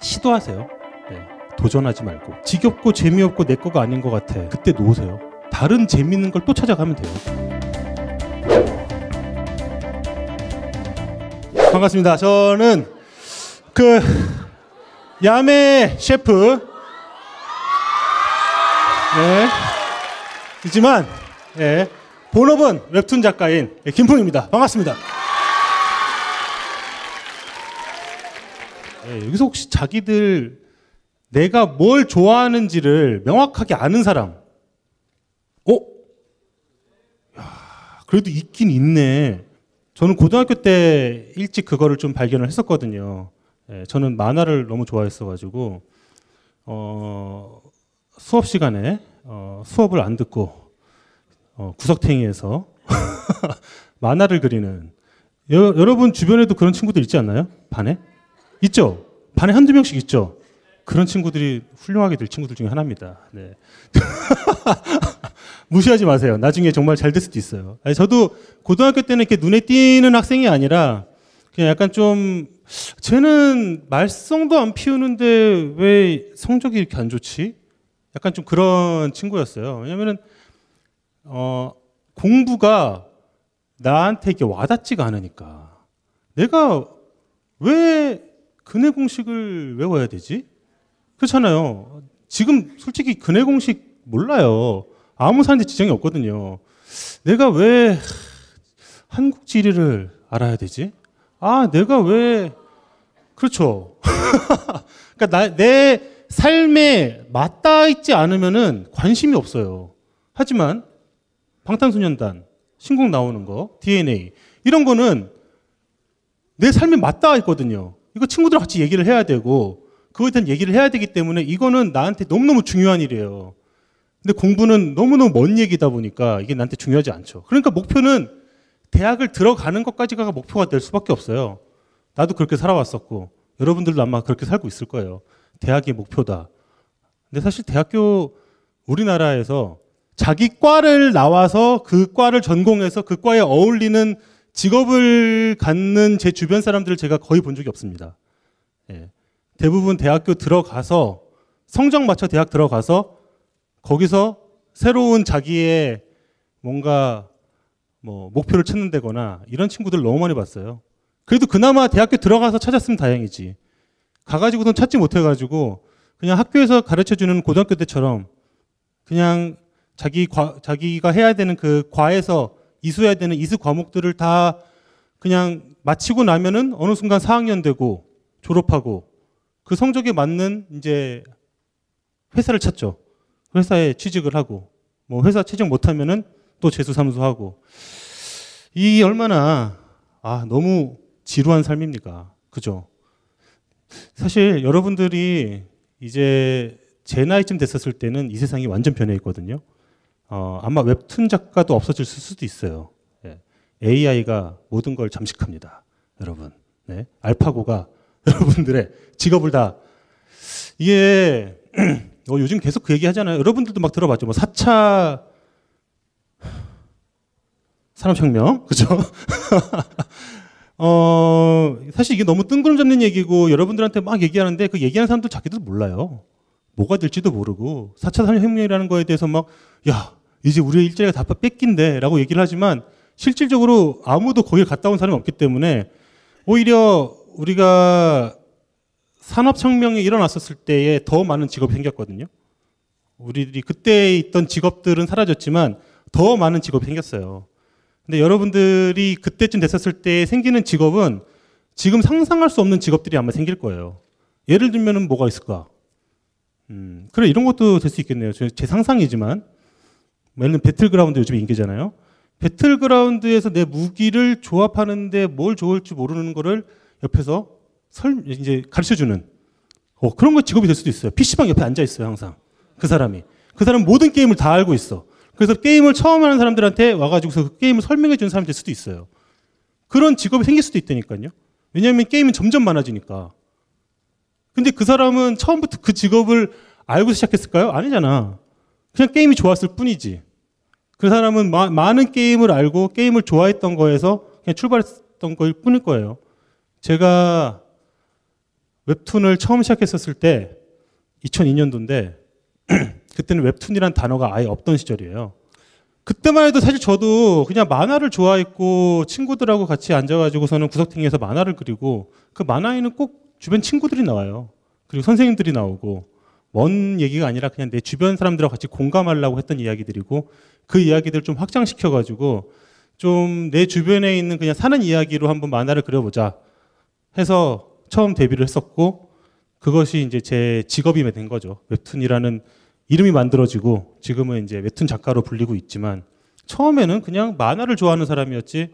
시도하세요. 네. 도전하지 말고. 지겹고 재미없고 내 거가 아닌 것 같아. 그때 놓으세요. 다른 재밌는 걸 또 찾아가면 돼요. 반갑습니다. 저는 야매 셰프 이지만 본업은 웹툰 작가인 김풍입니다. 반갑습니다. 여기서 혹시 자기들 내가 뭘 좋아하는지를 명확하게 아는 사람? 야, 그래도 있긴 있네. 저는 고등학교 때 일찍 그거를 좀 발견을 했었거든요. 저는 만화를 너무 좋아했어가지고 수업 시간에 수업을 안 듣고 구석탱이에서 만화를 그리는 여러분 주변에도 그런 친구들 있지 않나요? 반에? 있죠? 반에 한두 명씩 있죠? 그런 친구들이 훌륭하게 될 친구들 중에 하나입니다. 네. 무시하지 마세요. 나중에 정말 잘 될 수도 있어요. 아니, 저도 고등학교 때는 이렇게 눈에 띄는 학생이 아니라 그냥 약간 좀 쟤는 말썽도 안 피우는데 왜 성적이 이렇게 안 좋지? 약간 좀 그런 친구였어요. 왜냐면은 공부가 나한테 이렇게 와닿지가 않으니까 내가 왜 근해 공식을 외워야 되지? 그렇잖아요. 지금 솔직히 근해 공식 몰라요. 아무 사람한테 지장이 없거든요. 내가 왜 한국 지리를 알아야 되지? 내가 왜 그렇죠. 그러니까 내 삶에 맞닿아 있지 않으면은 관심이 없어요. 하지만 방탄소년단, 신곡 나오는 거, DNA 이런 거는 내 삶에 맞닿아 있거든요. 이거 친구들하고 같이 얘기를 해야 되고 그거에 대한 얘기를 해야 되기 때문에 이거는 나한테 너무너무 중요한 일이에요. 근데 공부는 너무너무 먼 얘기다 보니까 이게 나한테 중요하지 않죠. 그러니까 목표는 대학을 들어가는 것까지가 목표가 될 수밖에 없어요. 나도 그렇게 살아왔었고 여러분들도 아마 그렇게 살고 있을 거예요. 대학이 목표다. 근데 사실 대학교 우리나라에서 자기 과를 나와서 그 과를 전공해서 그 과에 어울리는 직업을 갖는 제 주변 사람들을 제가 거의 본 적이 없습니다. 대부분 대학교 들어가서 성적 맞춰 대학 들어가서 거기서 새로운 자기의 뭔가 목표를 찾는다거나 이런 친구들 너무 많이 봤어요. 그래도 그나마 대학교 들어가서 찾았으면 다행이지. 가가지고선 찾지 못해가지고 그냥 학교에서 가르쳐주는 고등학교 때처럼 그냥 자기가 해야 되는 그 과에서 이수해야 되는 이수 과목들을 다 그냥 마치고 나면은 어느 순간 4학년 되고 졸업하고 그 성적에 맞는 이제 회사를 찾죠. 회사에 취직을 하고 회사 취직 못하면은 또 재수 삼수하고 이 얼마나 너무 지루한 삶입니까? 그죠? 사실 여러분들이 이제 제 나이쯤 됐었을 때는 이 세상이 완전 변해 있거든요. 아마 웹툰 작가도 없어질 수도 있어요. AI가 모든 걸 잠식합니다. 여러분. 알파고가 여러분들의 직업을 다 이게 요즘 계속 그 얘기 하잖아요. 여러분들도 막 들어봤죠. 4차 산업혁명. 그죠? 사실 이게 너무 뜬구름 잡는 얘기고 여러분들한테 막 얘기하는데 그 얘기하는 사람들 자기들도 몰라요. 뭐가 될지도 모르고 4차 산업혁명이라는 거에 대해서 막 이제 우리의 일자리가 다 뺏긴대 라고 얘기를 하지만 실질적으로 아무도 거길 갔다 온 사람이 없기 때문에 오히려 우리가 산업혁명이 일어났었을 때에 더 많은 직업이 생겼거든요. 우리들이 그때 있던 직업들은 사라졌지만 더 많은 직업이 생겼어요. 근데 여러분들이 그때쯤 됐었을 때 생기는 직업은 지금 상상할 수 없는 직업들이 아마 생길 거예요. 예를 들면 뭐가 있을까? 그래, 이런 것도 될 수 있겠네요. 제 상상이지만. 예를 들면 배틀그라운드 요즘에 인기잖아요. 배틀그라운드에서 내 무기를 조합하는데 뭘 좋을지 모르는 거를 옆에서 이제 가르쳐주는 그런 거 직업이 될 수도 있어요. PC방 옆에 앉아 있어요, 항상. 그 사람은 모든 게임을 다 알고 있어. 그래서 게임을 처음 하는 사람들한테 와가지고서 그 게임을 설명해 주는 사람이 될 수도 있어요. 그런 직업이 생길 수도 있다니까요. 왜냐하면 게임은 점점 많아지니까. 근데 그 사람은 처음부터 그 직업을 알고 시작했을까요? 아니잖아. 그냥 게임이 좋았을 뿐이지. 그 사람은 많은 게임을 알고 게임을 좋아했던 거에서 그냥 출발했던 거일 뿐일 거예요. 제가 웹툰을 처음 시작했었을 때 2002년도인데 그때는 웹툰이란 단어가 아예 없던 시절이에요. 그때만 해도 사실 저도 그냥 만화를 좋아했고 친구들하고 같이 앉아가지고서는 구석탱이에서 만화를 그리고 그 만화에는 꼭 주변 친구들이 나와요. 그리고 선생님들이 나오고 먼 얘기가 아니라 그냥 내 주변 사람들하고 같이 공감하려고 했던 이야기들이고 그 이야기들을 좀 확장시켜가지고 좀 내 주변에 있는 그냥 사는 이야기로 한번 만화를 그려보자 해서 처음 데뷔를 했었고 그것이 이제 제 직업이 된 거죠. 웹툰이라는 이름이 만들어지고 지금은 이제 웹툰 작가로 불리고 있지만 처음에는 그냥 만화를 좋아하는 사람이었지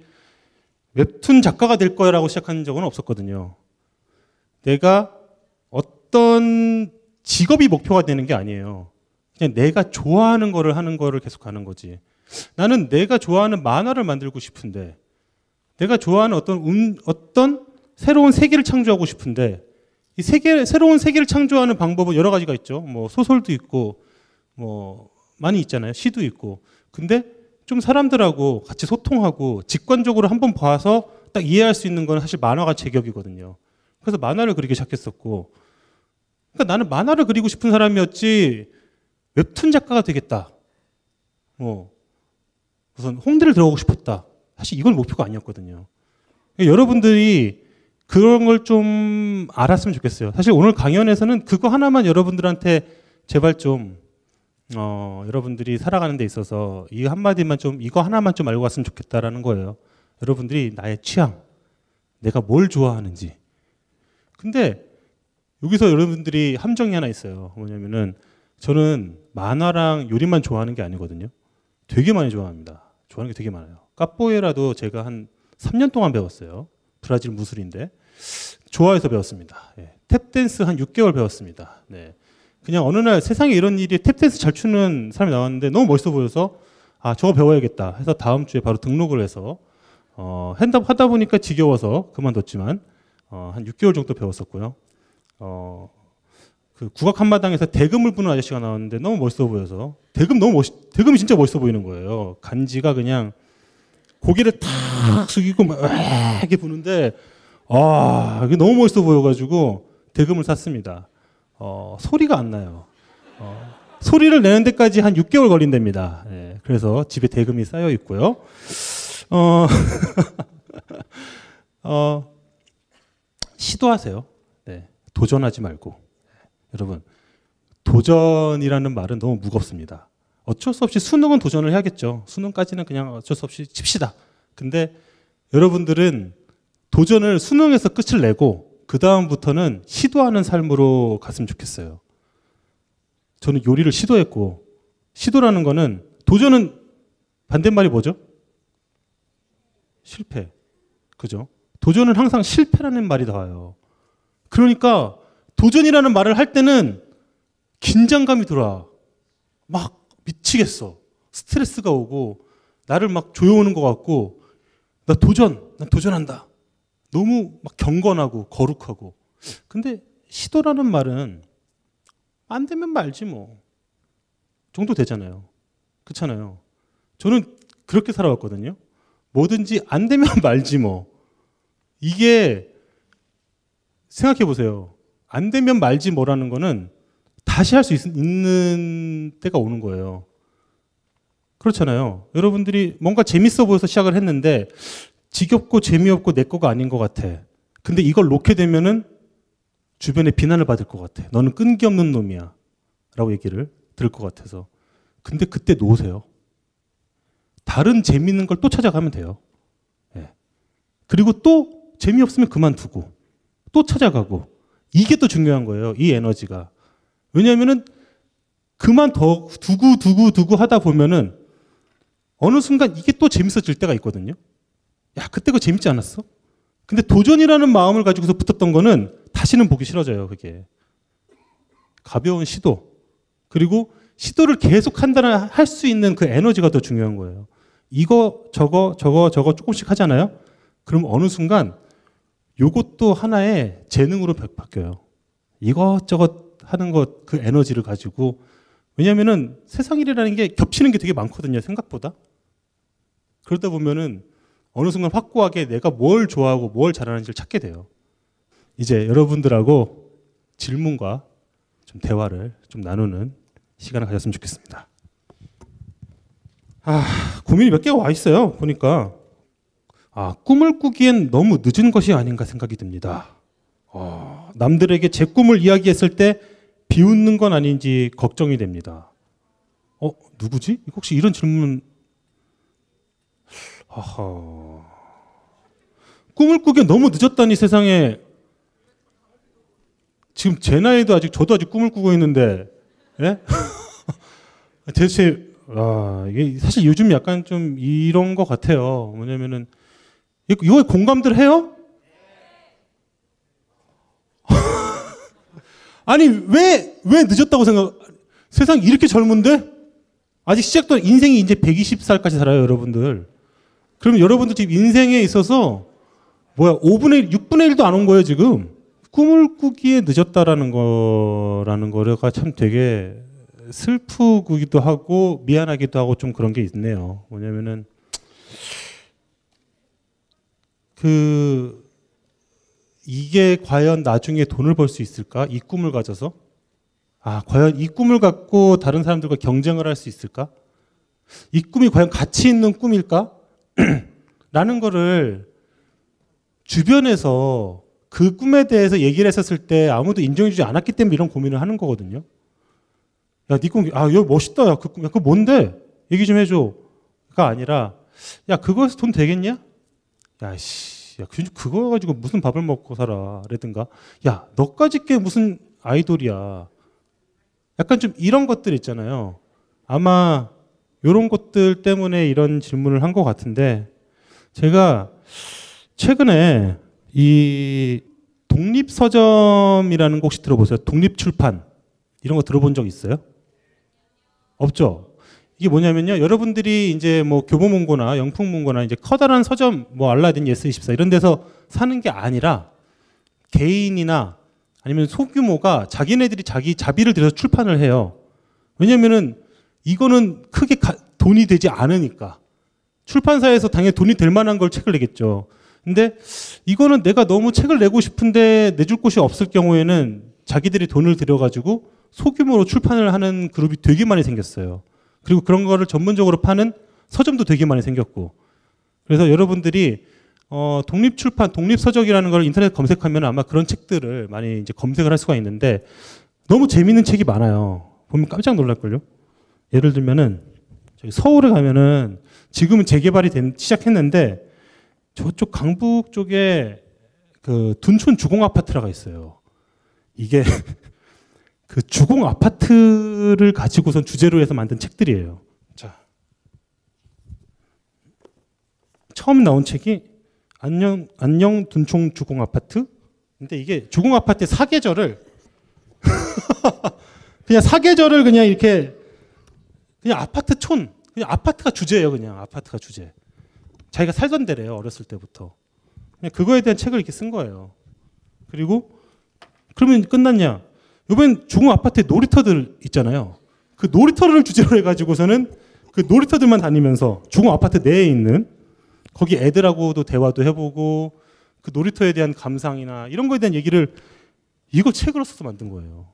웹툰 작가가 될 거라고 시작한 적은 없었거든요. 내가 어떤 직업이 목표가 되는 게 아니에요. 그냥 내가 좋아하는 거를 하는 거를 계속 하는 거지. 나는 내가 좋아하는 만화를 만들고 싶은데 내가 좋아하는 어떤 새로운 세계를 창조하고 싶은데 이 새로운 세계를 창조하는 방법은 여러 가지가 있죠. 뭐 소설도 있고 뭐 많이 있잖아요. 시도 있고. 근데 좀 사람들하고 같이 소통하고 직관적으로 한번 봐서 딱 이해할 수 있는 건 사실 만화가 제격이거든요. 그래서 만화를 그리기 시작했었고 그러니까 나는 만화를 그리고 싶은 사람이었지 웹툰 작가가 되겠다. 뭐 우선 홍대를 들어가고 싶었다. 사실 이건 목표가 아니었거든요. 그러니까 여러분들이 그런 걸 좀 알았으면 좋겠어요. 사실 오늘 강연에서는 그거 하나만 여러분들한테 제발 좀 여러분들이 살아가는 데 있어서 이 한마디만 좀 이거 하나만 좀 알고 갔으면 좋겠다라는 거예요. 여러분들이 나의 취향, 내가 뭘 좋아하는지. 근데 여기서 여러분들이 함정이 하나 있어요. 뭐냐면은 저는 만화랑 요리만 좋아하는 게 아니거든요. 되게 많이 좋아합니다. 좋아하는 게 되게 많아요. 카포에라도 제가 한 3년 동안 배웠어요. 브라질 무술인데 좋아해서 배웠습니다. 예. 탭댄스 한 6개월 배웠습니다. 네. 그냥 어느 날 세상에 이런 일이 탭댄스 잘 추는 사람이 나왔는데 너무 멋있어 보여서 아 저거 배워야겠다 해서 다음 주에 바로 등록을 해서 하다 보니까 지겨워서 그만뒀지만 한 6개월 정도 배웠었고요. 그 국악 한마당에서 대금을 부는 아저씨가 나왔는데 너무 멋있어 보여서 대금이 진짜 멋있어 보이는 거예요. 간지가 그냥 고개를 탁 숙이고 막 이렇게 부는데 이게 너무 멋있어 보여가지고 대금을 샀습니다. 소리가 안 나요. 소리를 내는 데까지 한 6개월 걸린답니다. 예, 그래서 집에 대금이 쌓여 있고요. 시도하세요. 네, 도전하지 말고. 여러분, 도전이라는 말은 너무 무겁습니다. 어쩔 수 없이 수능은 도전을 해야겠죠. 수능까지는 그냥 어쩔 수 없이 칩시다. 근데 여러분들은 도전을 수능에서 끝을 내고 그 다음부터는 시도하는 삶으로 갔으면 좋겠어요. 저는 요리를 시도했고 시도라는 거는 도전은 반대말이 뭐죠? 실패. 그죠? 도전은 항상 실패라는 말이 나와요. 그러니까 도전이라는 말을 할 때는 긴장감이 들어와. 막 미치겠어. 스트레스가 오고 나를 막 조여오는 것 같고 난 도전한다. 너무 막 경건하고 거룩하고. 근데 시도라는 말은 안 되면 말지 뭐 정도 되잖아요. 그렇잖아요. 저는 그렇게 살아왔거든요. 뭐든지 안 되면 말지 뭐. 이게 생각해 보세요. 안 되면 말지 뭐라는 거는 다시 할 수 있는 때가 오는 거예요. 그렇잖아요. 여러분들이 뭔가 재밌어 보여서 시작을 했는데 지겹고 재미없고 내 거가 아닌 것 같아. 근데 이걸 놓게 되면은 주변에 비난을 받을 것 같아. 너는 끈기 없는 놈이야. 라고 얘기를 들을 것 같아서. 근데 그때 놓으세요. 다른 재밌는 걸 또 찾아가면 돼요. 예. 그리고 또 재미없으면 그만두고 또 찾아가고 이게 또 중요한 거예요. 이 에너지가. 왜냐하면은 그만 더 두고 하다 보면은 어느 순간 이게 또 재밌어질 때가 있거든요. 야, 그때 그거 재밌지 않았어? 근데 도전이라는 마음을 가지고서 붙었던 거는 다시는 보기 싫어져요, 그게. 가벼운 시도. 그리고 시도를 계속 할 수 있는 그 에너지가 더 중요한 거예요. 이거, 저거 조금씩 하잖아요? 그럼 어느 순간 요것도 하나의 재능으로 바뀌어요. 이것저것 하는 것, 그 에너지를 가지고. 왜냐면은 세상 일이라는 게 겹치는 게 되게 많거든요, 생각보다. 그러다 보면은 어느 순간 확고하게 내가 뭘 좋아하고 뭘 잘하는지를 찾게 돼요. 이제 여러분들하고 질문과 좀 대화를 좀 나누는 시간을 가졌으면 좋겠습니다. 고민이 몇 개가 와 있어요. 보니까 꿈을 꾸기엔 너무 늦은 것이 아닌가 생각이 듭니다. 남들에게 제 꿈을 이야기했을 때 비웃는 건 아닌지 걱정이 됩니다. 누구지? 혹시 이런 질문? 꿈을 꾸기엔 너무 늦었다니 세상에. 지금 제 나이도 저도 아직 꿈을 꾸고 있는데, 예? 대체, 이게 사실 요즘 약간 좀 이런 것 같아요. 뭐냐면은, 이거에 공감들 해요? 아니, 왜 늦었다고 세상 이렇게 젊은데? 아직 시작도, 인생이 이제 120살까지 살아요, 여러분들. 그러면 여러분들 지금 인생에 있어서, 5분의 1, 6분의 1도 안 온 거예요, 지금. 꿈을 꾸기에 늦었다라는 거가 참 되게 슬프기도 하고 미안하기도 하고 좀 그런 게 있네요. 뭐냐면은 이게 과연 나중에 돈을 벌 수 있을까? 이 꿈을 가져서? 과연 이 꿈을 갖고 다른 사람들과 경쟁을 할 수 있을까? 이 꿈이 과연 가치 있는 꿈일까? 라는 거를 주변에서 그 꿈에 대해서 얘기를 했었을 때 아무도 인정해주지 않았기 때문에 이런 고민을 하는 거거든요. 야, 네 꿈, 여기 멋있다. 야, 그 꿈, 그거 뭔데? 얘기 좀 해줘. 가 아니라, 야, 그거에서 돈 되겠냐? 야, 씨, 야, 그거 가지고 무슨 밥을 먹고 살아. 라든가. 야, 너까지 게 무슨 아이돌이야. 약간 좀 이런 것들 있잖아요. 아마 이런 것들 때문에 이런 질문을 한 것 같은데, 제가 최근에 이 독립서점이라는 거 혹시 들어보세요? 독립출판. 이런 거 들어본 적 있어요? 없죠? 이게 뭐냐면요. 여러분들이 이제 뭐 교보문고나 영풍문고나 이제 커다란 서점, 뭐 알라딘, 예스24 이런 데서 사는 게 아니라 개인이나 아니면 소규모가 자기네들이 자기 자비를 들여서 출판을 해요. 왜냐면은 이거는 크게 돈이 되지 않으니까. 출판사에서 당연히 돈이 될 만한 걸 책을 내겠죠. 근데 이거는 내가 너무 책을 내고 싶은데 내줄 곳이 없을 경우에는 자기들이 돈을 들여가지고 소규모로 출판을 하는 그룹이 되게 많이 생겼어요. 그리고 그런 거를 전문적으로 파는 서점도 되게 많이 생겼고. 그래서 여러분들이 독립출판, 독립서적이라는 걸 인터넷 검색하면 아마 그런 책들을 많이 이제 검색을 할 수가 있는데 너무 재밌는 책이 많아요. 보면 깜짝 놀랄걸요. 예를 들면은 저기 서울에 가면은 지금은 재개발이 시작했는데 저쪽 강북 쪽에 그 둔촌 주공 아파트라가 있어요. 이게 그 주공 아파트를 가지고선 주제로 해서 만든 책들이에요. 자, 처음 나온 책이 안녕 둔촌 주공 아파트. 근데 이게 주공 아파트의 사계절을 그냥 사계절을 그냥 이렇게 그냥 아파트촌, 그냥 아파트가 주제예요. 그냥 아파트가 주제. 자기가 살던 데래요. 어렸을 때부터. 그냥 그거에 대한 책을 이렇게 쓴 거예요. 그리고 그러면 끝났냐? 이번엔 주공 아파트에 놀이터들 있잖아요. 그 놀이터를 주제로 해가지고서는 그 놀이터들만 다니면서 주공 아파트 내에 있는 거기 애들하고도 대화도 해보고 그 놀이터에 대한 감상이나 이런 거에 대한 얘기를 이거 책으로 써서 만든 거예요.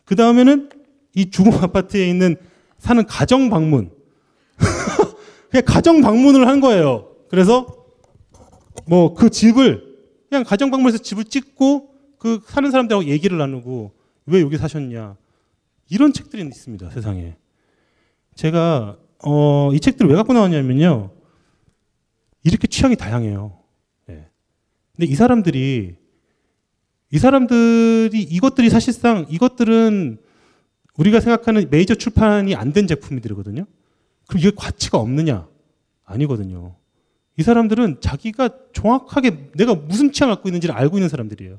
그 다음에는 이 주공 아파트에 있는 사는 가정 방문. 그냥 가정 방문을 한 거예요. 그래서 뭐 그 집을 그냥 가정 방문해서 집을 찍고 그 사는 사람들하고 얘기를 나누고 왜 여기 사셨냐. 이런 책들이 있습니다. 세상에. 제가 이 책들을 왜 갖고 나왔냐면요. 이렇게 취향이 다양해요. 네. 근데 이 사람들이 이것들이 사실상 이것들은 우리가 생각하는 메이저 출판이 안 된 제품들이거든요. 그럼 이게 가치가 없느냐? 아니거든요. 이 사람들은 자기가 정확하게 내가 무슨 취향을 갖고 있는지를 알고 있는 사람들이에요.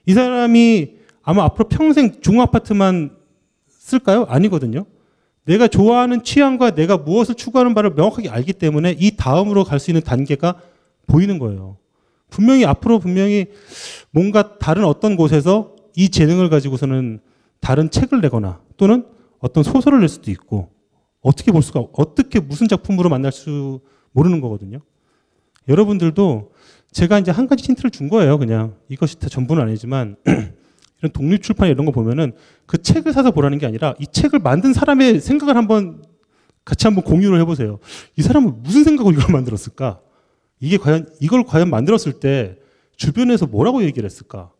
이 사람이 아마 앞으로 평생 중아파트만 쓸까요? 아니거든요. 내가 좋아하는 취향과 내가 무엇을 추구하는 바를 명확하게 알기 때문에 이 다음으로 갈 수 있는 단계가 보이는 거예요. 앞으로 뭔가 다른 어떤 곳에서 이 재능을 가지고서는 다른 책을 내거나 또는 어떤 소설을 낼 수도 있고 어떻게 무슨 작품으로 만날 수 모르는 거거든요. 여러분들도 제가 이제 한 가지 힌트를 준 거예요. 그냥 이것이 다 전부는 아니지만 이런 독립출판 이런 거 보면은 그 책을 사서 보라는 게 아니라 이 책을 만든 사람의 생각을 한번 같이 한번 공유를 해보세요. 이 사람은 무슨 생각으로 이걸 만들었을까? 이걸 과연 만들었을 때 주변에서 뭐라고 얘기를 했을까?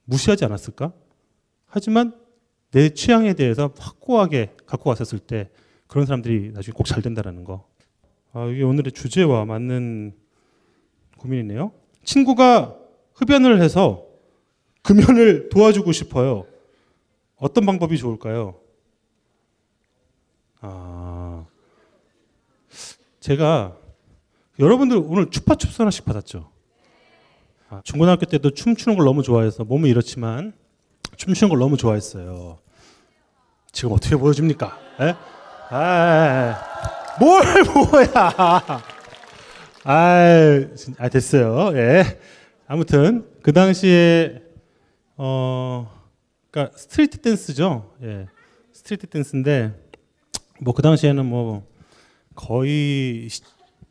무시하지 않았을까? 하지만 내 취향에 대해서 확고하게 갖고 왔었을 때 그런 사람들이 나중에 꼭 잘 된다는 거. 이게 오늘의 주제와 맞는 고민이네요. 친구가 흡연을 해서 금연을 도와주고 싶어요. 어떤 방법이 좋을까요? 제가 여러분들 오늘 추파춥스 하나씩 받았죠? 중고등학교 때도 춤추는 걸 너무 좋아해서 몸은 이렇지만 춤추는 걸 너무 좋아했어요. 지금 어떻게 보여줍니까? 에? 뭐야? 됐어요. 예. 아무튼 그 당시에 그러니까 스트리트 댄스죠. 예. 스트리트 댄스인데 뭐 그 당시에는 뭐 거의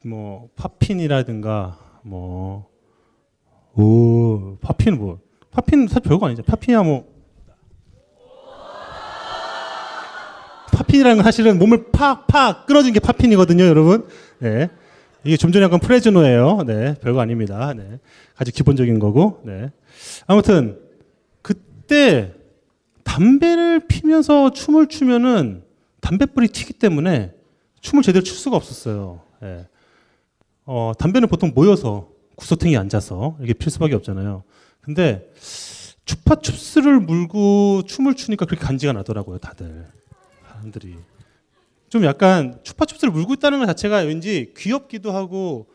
뭐 팝핀이라든가 팝핀 사실 별거 아니죠. 팝핀이야 뭐 팝핀이라는 건 사실은 몸을 팍팍 끊어진 게 팝핀이거든요, 여러분. 네. 이게 좀 전에 약간 프레즈노예요. 네, 별거 아닙니다. 네, 아주 기본적인 거고. 네. 아무튼 그때 담배를 피면서 춤을 추면은 담뱃불이 튀기 때문에 춤을 제대로 출 수가 없었어요. 네. 담배는 보통 모여서 구석탱이 앉아서 이렇게 필 수밖에 없잖아요. 근데 추파춥스를 물고 춤을 추니까 그렇게 간지가 나더라고요, 다들. 사람들이. 좀 약간 추파춥스를 물고 있다는 것 자체가 왠지 귀엽기도 하고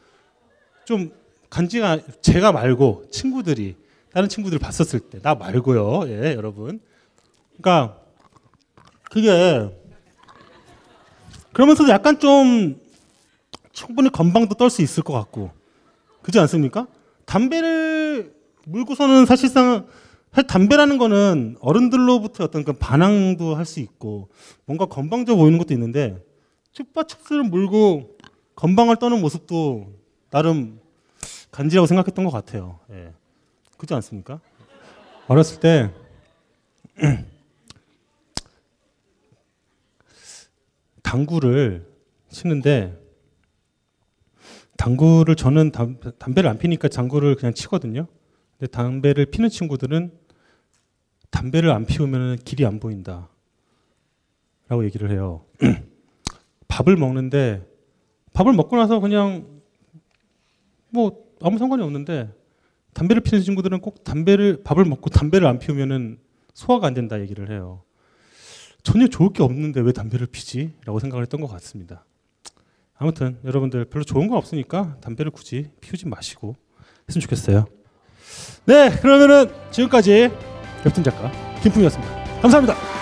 좀 간지가 제가 말고 친구들이 다른 친구들 봤었을 때 나 말고요. 예, 여러분. 그러니까 그게 그러면서도 약간 좀 충분히 건방도 떨 수 있을 것 같고 그렇지 않습니까? 담배를 물고서는 사실상 담배라는 거는 어른들로부터 어떤 그 반항도 할 수 있고 뭔가 건방져 보이는 것도 있는데 추파춥스를 물고 건방을 떠는 모습도 나름 간지라고 생각했던 것 같아요. 예. 그렇지 않습니까? 어렸을 때 당구를 치는데 당구를 저는 담배를 안 피니까 당구를 그냥 치거든요. 근데 담배를 피는 친구들은 담배를 안 피우면 길이 안 보인다 라고 얘기를 해요. 밥을 먹는데 밥을 먹고 나서 그냥 뭐 아무 상관이 없는데 담배를 피는 친구들은 꼭 밥을 먹고 담배를 안 피우면 소화가 안 된다 얘기를 해요. 전혀 좋을 게 없는데 왜 담배를 피지? 라고 생각을 했던 것 같습니다. 아무튼 여러분들 별로 좋은 건 없으니까 담배를 굳이 피우지 마시고 했으면 좋겠어요. 네, 그러면은 지금까지 웹툰 작가 김풍이었습니다. 감사합니다.